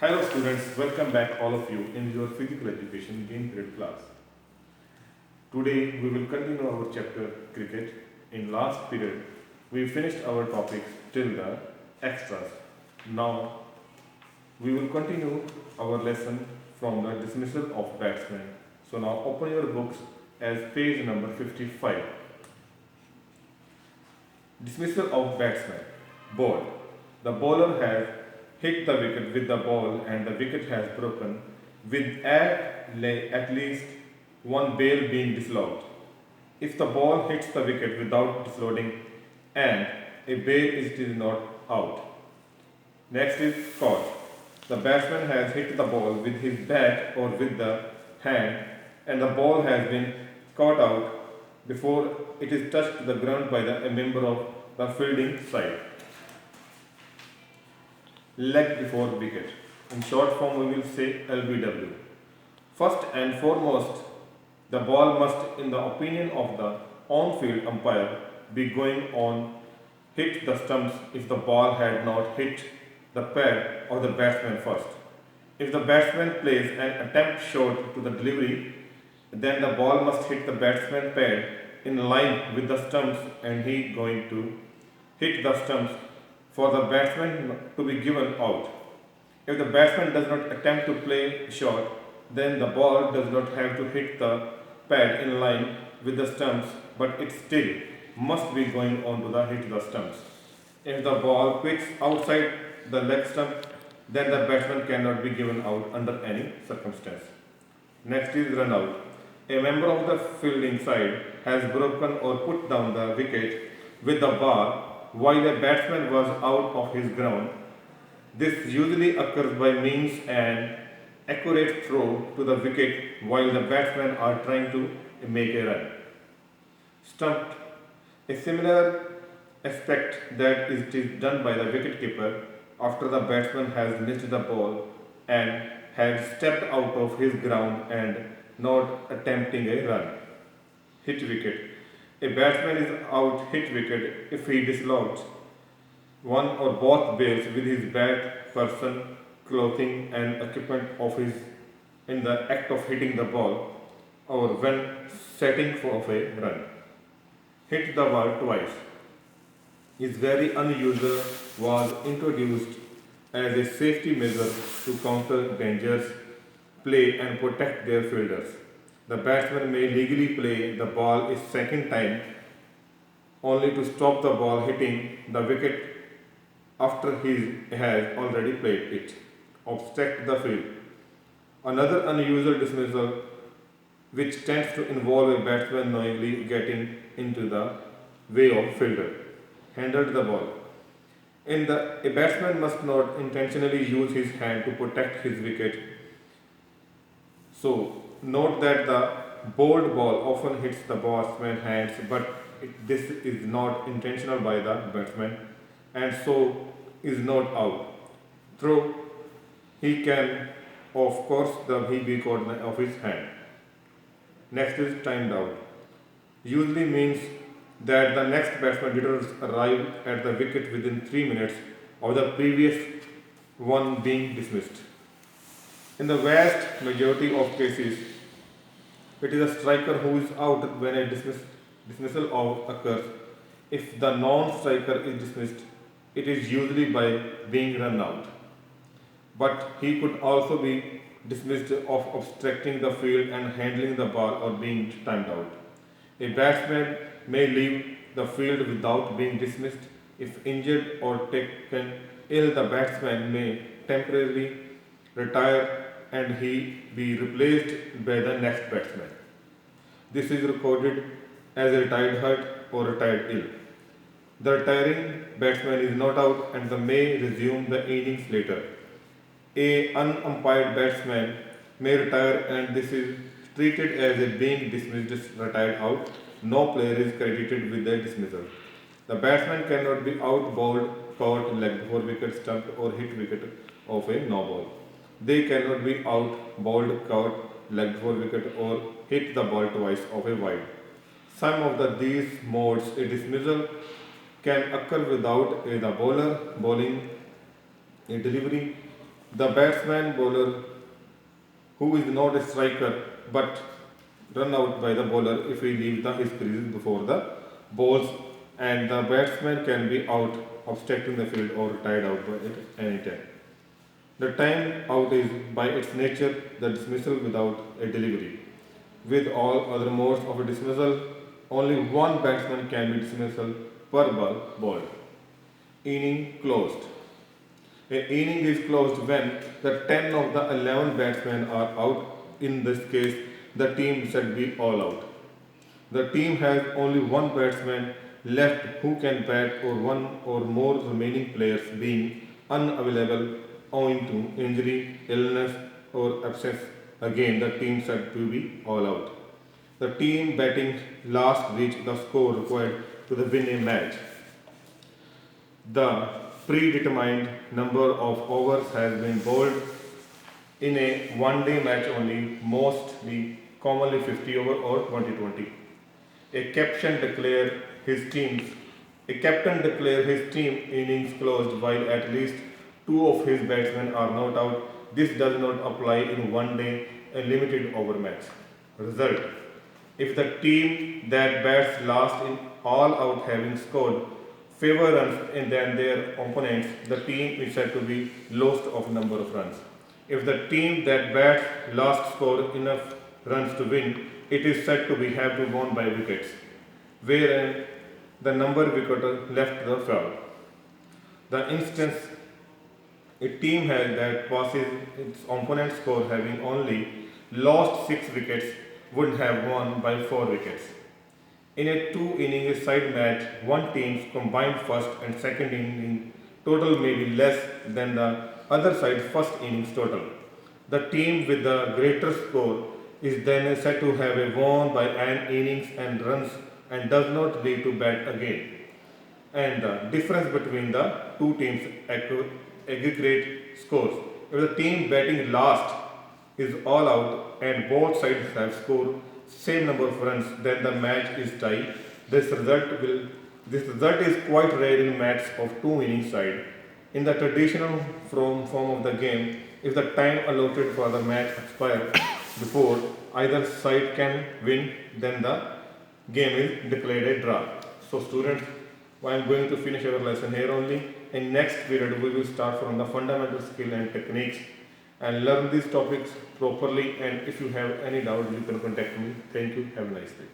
Hello students, welcome back all of you in your physical education game period class. Today we will continue our chapter cricket. In last period we finished our topics till the extras. Now we will continue our lesson from the dismissal of batsmen. So now open your books as page number 55. Dismissal of batsman. Ball. The bowler has hit the wicket with the ball and the wicket has broken with at least one bail being dislodged. If the ball hits the wicket without dislodging and a bail is still not out. Next is caught. The batsman has hit the ball with his bat or with the hand and the ball has been caught out before it is touched the ground by a member of the fielding side. Leg before wicket. In short form, we will say LBW. First and foremost, the ball must, in the opinion of the on-field umpire, be going on hit the stumps if the ball had not hit the pad of the batsman first. If the batsman plays an attempt shot to the delivery, then the ball must hit the batsman pad in line with the stumps and he going to hit the stumps for the batsman to be given out. If the batsman does not attempt to play a shot, then the ball does not have to hit the pad in line with the stumps, but it still must be going on to the hit the stumps. If the ball quits outside the leg stump, then the batsman cannot be given out under any circumstance. Next is run out. A member of the fielding side has broken or put down the wicket with the bar while a batsman was out of his ground. This usually occurs by means an accurate throw to the wicket while the batsmen are trying to make a run. Stumped. A similar aspect that is done by the wicketkeeper after the batsman has missed the ball and has stepped out of his ground and not attempting a run. Hit wicket. A batsman is out hit wicket if he dislodges one or both bails with his bat, person, clothing and equipment of his in the act of hitting the ball or when setting for a run. Hit the ball twice is very unusual, was introduced as a safety measure to counter dangerous play and protect their fielders. The batsman may legally play the ball a second time only to stop the ball hitting the wicket after he has already played it. Obstruct the field. Another unusual dismissal which tends to involve a batsman knowingly getting into the way of fielder. Handled the ball. A batsman must not intentionally use his hand to protect his wicket. So note that the bowled ball often hits the batsman's hands, but this is not intentional by the batsman and so is not out. Through he can, of course, he be caught of his hand. Next is timed out. Usually means that the next batsman did not arrive at the wicket within 3 minutes of the previous one being dismissed. In the vast majority of cases, it is a striker who is out when a dismissal occurs. If the non-striker is dismissed, it is usually by being run out. But he could also be dismissed of obstructing the field and handling the ball or being timed out. A batsman may leave the field without being dismissed. If injured or taken ill, the batsman may temporarily retire and he be replaced by the next batsman. This is recorded as a retired hurt or retired ill. The retiring batsman is not out and may resume the innings later. A unumpired batsman may retire and this is treated as a being dismissed retired out. No player is credited with the dismissal. The batsman cannot be out bowled, caught, leg before wicket, stumped or hit wicket of a no ball. They cannot be out bowled, caught, leg before wicket or hit the ball twice of a wide. Some of these modes a dismissal can occur without the bowler bowling a delivery The batsman bowler who is not a striker but run out by the bowler if he leaves his crease before the balls, and the batsman can be out obstructing the field or tied out by it any time. The time out is by its nature the dismissal without a delivery. With all other modes of a dismissal, only one batsman can be dismissal per ball bowled. Inning closed. A inning is closed when the 10 of the 11 batsmen are out. In this case, the team should be all out. The team has only one batsman left who can bat, or one or more remaining players being unavailable owing to injury, illness, or absence. Again, the team should be all out. The team batting last reach the score required to win a match. The predetermined number of overs has been bowled in a one-day match only, mostly commonly 50 over or 20-20. A captain declare his teams a captain declare his team innings closed while at least two of his batsmen are not out. This does not apply in one day a limited over match. Result: if the team that bats last in all out having scored fewer runs than their opponents, the team is said to be lowest of number of runs. If the team that bats last score enough runs to win, it is said to be have to won by wickets, wherein the number wicket left the foul. The instance a team has that passes its opponent's score having only lost 6 wickets would have won by 4 wickets. In a two-inning side match, one team's combined first and second inning total may be less than the other side's first innings total. The team with the greater score is then said to have won by an innings and runs and does not need to bat again. And the difference between the two teams aggregate scores. If the team batting last is all out and both sides have scored same number of runs, then the match is tied. This result is quite rare in matches of two innings side. In the traditional form of the game, if the time allotted for the match expires before either side can win, then the game is declared a draw. So students, I am going to finish our lesson here only. In next period, we will start from the fundamental skill and techniques and learn these topics properly. And if you have any doubt, you can contact me. Thank you. Have a nice day.